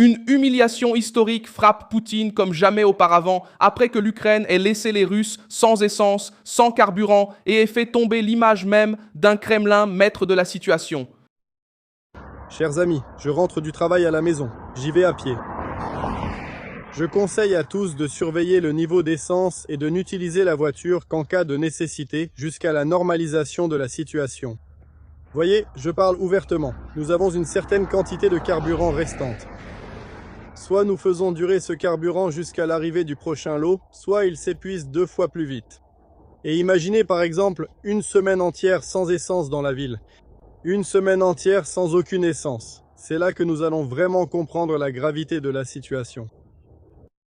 Une humiliation historique frappe Poutine comme jamais auparavant après que l'Ukraine ait laissé les Russes sans essence, sans carburant et ait fait tomber l'image même d'un Kremlin maître de la situation. Chers amis, je rentre du travail à la maison. J'y vais à pied. Je conseille à tous de surveiller le niveau d'essence et de n'utiliser la voiture qu'en cas de nécessité jusqu'à la normalisation de la situation. Voyez, je parle ouvertement. Nous avons une certaine quantité de carburant restante. Soit nous faisons durer ce carburant jusqu'à l'arrivée du prochain lot, soit il s'épuise 2 fois plus vite. Et imaginez par exemple une semaine entière sans essence dans la ville. Une semaine entière sans aucune essence. C'est là que nous allons vraiment comprendre la gravité de la situation.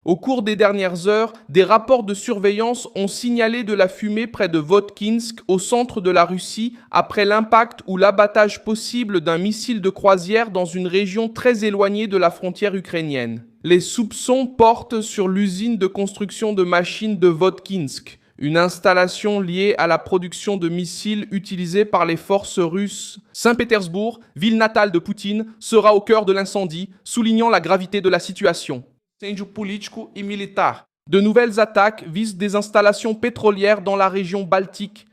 Au cours des dernières heures, des rapports de surveillance ont signalé de la fumée près de Votkinsk, au centre de la Russie, après l'impact ou l'abattage possible d'un missile de croisière dans une région très éloignée de la frontière ukrainienne. Les soupçons portent sur l'usine de construction de machines de Votkinsk, une installation liée à la production de missiles utilisés par les forces russes. Saint-Pétersbourg, ville natale de Poutine, sera au cœur de l'incendie, soulignant la gravité de la situation. Incêndio político et militar. De nouvelles attaques visent des installations pétrolières dans la région baltique.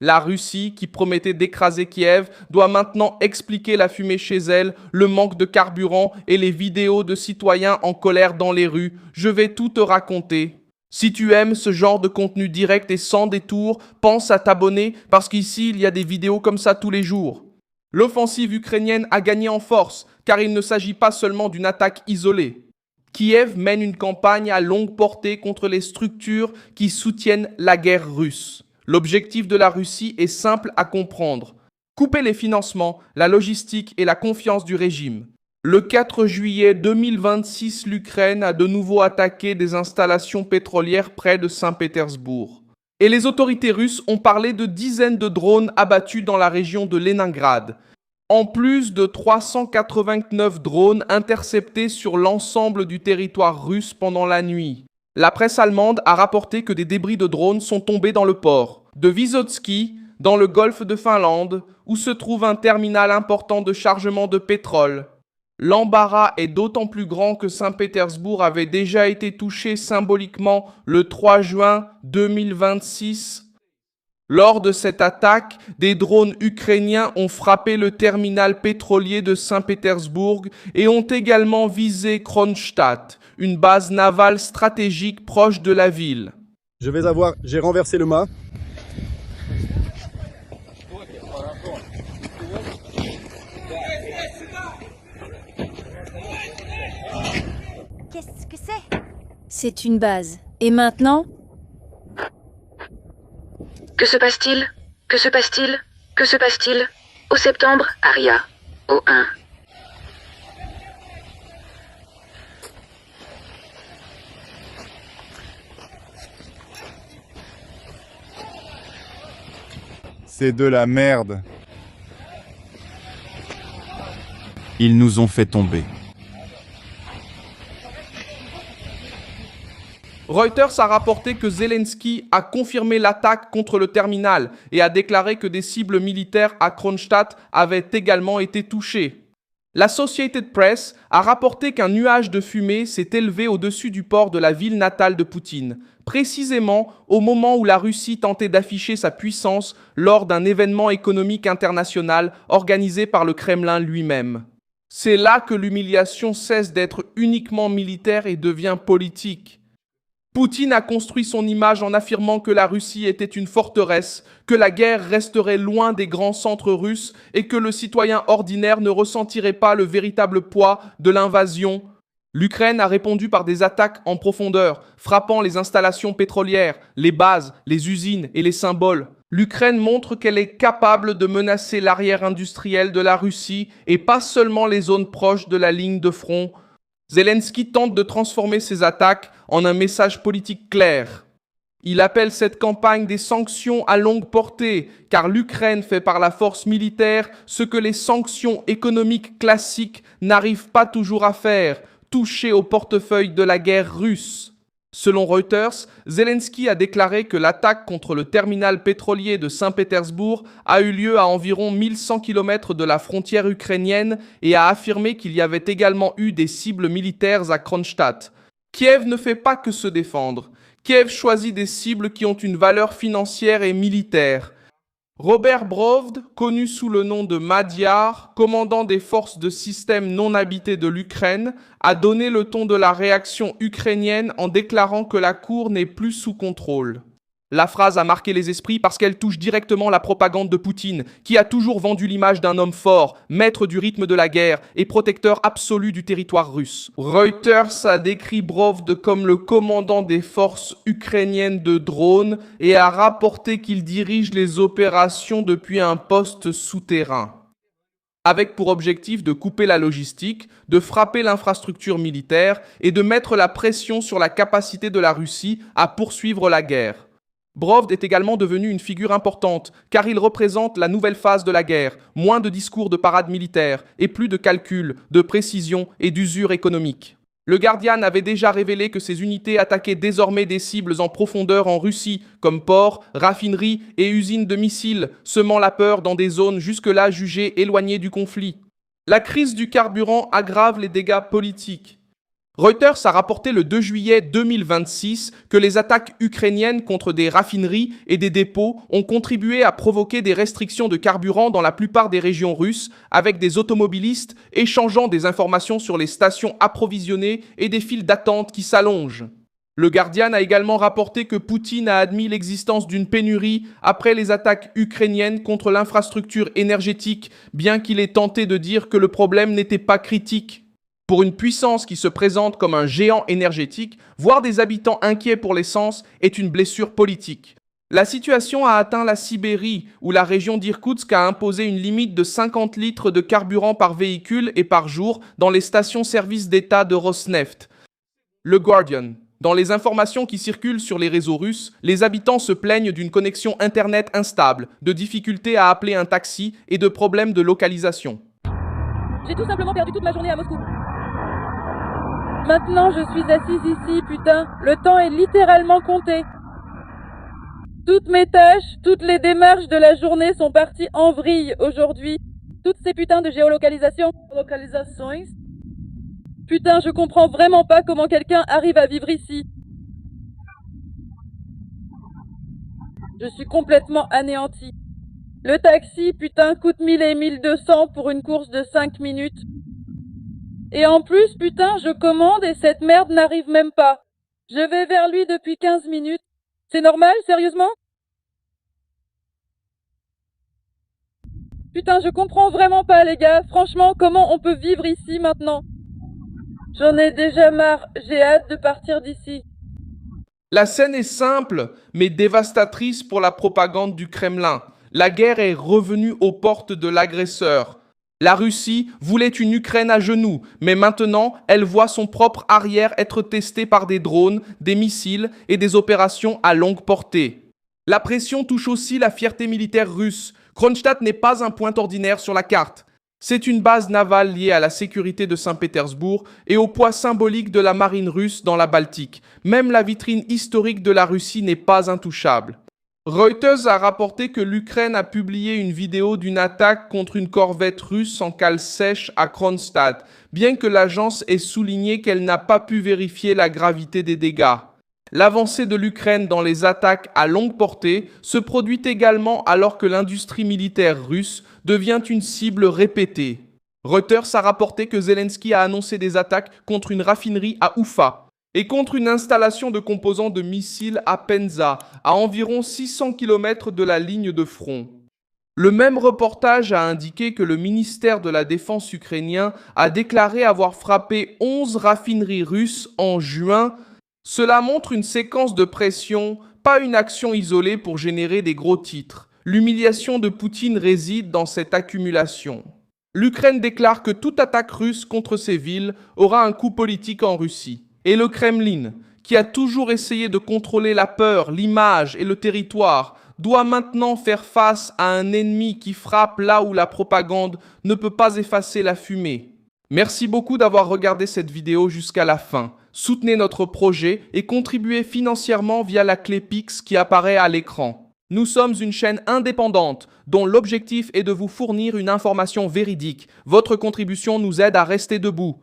La Russie, qui promettait d'écraser Kiev, doit maintenant expliquer la fumée chez elle, le manque de carburant et les vidéos de citoyens en colère dans les rues. Je vais tout te raconter. Si tu aimes ce genre de contenu direct et sans détour, pense à t'abonner parce qu'ici, il y a des vidéos comme ça tous les jours. L'offensive ukrainienne a gagné en force, car il ne s'agit pas seulement d'une attaque isolée. Kiev mène une campagne à longue portée contre les structures qui soutiennent la guerre russe. L'objectif de la Russie est simple à comprendre. Couper les financements, la logistique et la confiance du régime. Le 4 juillet 2026, l'Ukraine a de nouveau attaqué des installations pétrolières près de Saint-Pétersbourg. Et les autorités russes ont parlé de dizaines de drones abattus dans la région de Leningrad. En plus de 389 drones interceptés sur l'ensemble du territoire russe pendant la nuit. La presse allemande a rapporté que des débris de drones sont tombés dans le port de Vysotsky, dans le golfe de Finlande, où se trouve un terminal important de chargement de pétrole. L'embarras est d'autant plus grand que Saint-Pétersbourg avait déjà été touché symboliquement le 3 juin 2026. Lors de cette attaque, des drones ukrainiens ont frappé le terminal pétrolier de Saint-Pétersbourg et ont également visé Kronstadt, une base navale stratégique proche de la ville. J'ai renversé le mât. Qu'est-ce que c'est? C'est une base. Et maintenant? Que se passe-t-il? Que se passe-t-il? Que se passe-t-il? Au septembre, Aria. Au 1. C'est de la merde. Ils nous ont fait tomber. Reuters a rapporté que Zelensky a confirmé l'attaque contre le terminal et a déclaré que des cibles militaires à Kronstadt avaient également été touchées. L'Associated Press a rapporté qu'un nuage de fumée s'est élevé au-dessus du port de la ville natale de Poutine, précisément au moment où la Russie tentait d'afficher sa puissance lors d'un événement économique international organisé par le Kremlin lui-même. C'est là que l'humiliation cesse d'être uniquement militaire et devient politique. Poutine a construit son image en affirmant que la Russie était une forteresse, que la guerre resterait loin des grands centres russes et que le citoyen ordinaire ne ressentirait pas le véritable poids de l'invasion. L'Ukraine a répondu par des attaques en profondeur, frappant les installations pétrolières, les bases, les usines et les symboles. L'Ukraine montre qu'elle est capable de menacer l'arrière industriel de la Russie et pas seulement les zones proches de la ligne de front. Zelensky tente de transformer ses attaques en un message politique clair. Il appelle cette campagne des sanctions à longue portée, car l'Ukraine fait par la force militaire ce que les sanctions économiques classiques n'arrivent pas toujours à faire, toucher au portefeuille de la guerre russe. Selon Reuters, Zelensky a déclaré que l'attaque contre le terminal pétrolier de Saint-Pétersbourg a eu lieu à environ 1100 km de la frontière ukrainienne et a affirmé qu'il y avait également eu des cibles militaires à Kronstadt. Kiev ne fait pas que se défendre. Kiev choisit des cibles qui ont une valeur financière et militaire. Robert Brovd, connu sous le nom de Madiar, commandant des forces de système non habité de l'Ukraine, a donné le ton de la réaction ukrainienne en déclarant que la cour n'est plus sous contrôle. La phrase a marqué les esprits parce qu'elle touche directement la propagande de Poutine, qui a toujours vendu l'image d'un homme fort, maître du rythme de la guerre et protecteur absolu du territoire russe. Reuters a décrit Brovd comme le commandant des forces ukrainiennes de drones et a rapporté qu'il dirige les opérations depuis un poste souterrain, avec pour objectif de couper la logistique, de frapper l'infrastructure militaire et de mettre la pression sur la capacité de la Russie à poursuivre la guerre. Brovd est également devenu une figure importante, car il représente la nouvelle phase de la guerre, moins de discours de parade militaire et plus de calculs, de précision et d'usure économique. Le Guardian avait déjà révélé que ces unités attaquaient désormais des cibles en profondeur en Russie, comme ports, raffineries et usines de missiles, semant la peur dans des zones jusque-là jugées éloignées du conflit. La crise du carburant aggrave les dégâts politiques. Reuters a rapporté le 2 juillet 2026 que les attaques ukrainiennes contre des raffineries et des dépôts ont contribué à provoquer des restrictions de carburant dans la plupart des régions russes, avec des automobilistes échangeant des informations sur les stations approvisionnées et des files d'attente qui s'allongent. Le Guardian a également rapporté que Poutine a admis l'existence d'une pénurie après les attaques ukrainiennes contre l'infrastructure énergétique, bien qu'il ait tenté de dire que le problème n'était pas critique. Pour une puissance qui se présente comme un géant énergétique, voir des habitants inquiets pour l'essence est une blessure politique. La situation a atteint la Sibérie, où la région d'Irkoutsk a imposé une limite de 50 litres de carburant par véhicule et par jour dans les stations-service d'État de Rosneft. Le Guardian. Dans les informations qui circulent sur les réseaux russes, les habitants se plaignent d'une connexion Internet instable, de difficultés à appeler un taxi et de problèmes de localisation. J'ai tout simplement perdu toute ma journée à Moscou. Maintenant, je suis assise ici, putain. Le temps est littéralement compté. Toutes mes tâches, toutes les démarches de la journée sont parties en vrille aujourd'hui. Toutes ces putains de géolocalisations. Putain, je comprends vraiment pas comment quelqu'un arrive à vivre ici. Je suis complètement anéantie. Le taxi, putain, coûte 1000 et 1200 pour une course de 5 minutes. Et en plus, putain, je commande et cette merde n'arrive même pas. Je vais vers lui depuis 15 minutes. C'est normal, sérieusement? Putain, je comprends vraiment pas, les gars. Franchement, comment on peut vivre ici maintenant? J'en ai déjà marre. J'ai hâte de partir d'ici. La scène est simple, mais dévastatrice pour la propagande du Kremlin. La guerre est revenue aux portes de l'agresseur. La Russie voulait une Ukraine à genoux, mais maintenant, elle voit son propre arrière être testé par des drones, des missiles et des opérations à longue portée. La pression touche aussi la fierté militaire russe. Kronstadt n'est pas un point ordinaire sur la carte. C'est une base navale liée à la sécurité de Saint-Pétersbourg et au poids symbolique de la marine russe dans la Baltique. Même la vitrine historique de la Russie n'est pas intouchable. Reuters a rapporté que l'Ukraine a publié une vidéo d'une attaque contre une corvette russe en cale sèche à Kronstadt, bien que l'agence ait souligné qu'elle n'a pas pu vérifier la gravité des dégâts. L'avancée de l'Ukraine dans les attaques à longue portée se produit également alors que l'industrie militaire russe devient une cible répétée. Reuters a rapporté que Zelensky a annoncé des attaques contre une raffinerie à Oufa et contre une installation de composants de missiles à Penza, à environ 600 km de la ligne de front. Le même reportage a indiqué que le ministère de la Défense ukrainien a déclaré avoir frappé 11 raffineries russes en juin. Cela montre une séquence de pression, pas une action isolée pour générer des gros titres. L'humiliation de Poutine réside dans cette accumulation. L'Ukraine déclare que toute attaque russe contre ces villes aura un coût politique en Russie. Et le Kremlin, qui a toujours essayé de contrôler la peur, l'image et le territoire, doit maintenant faire face à un ennemi qui frappe là où la propagande ne peut pas effacer la fumée. Merci beaucoup d'avoir regardé cette vidéo jusqu'à la fin. Soutenez notre projet et contribuez financièrement via la clé Pix qui apparaît à l'écran. Nous sommes une chaîne indépendante dont l'objectif est de vous fournir une information véridique. Votre contribution nous aide à rester debout.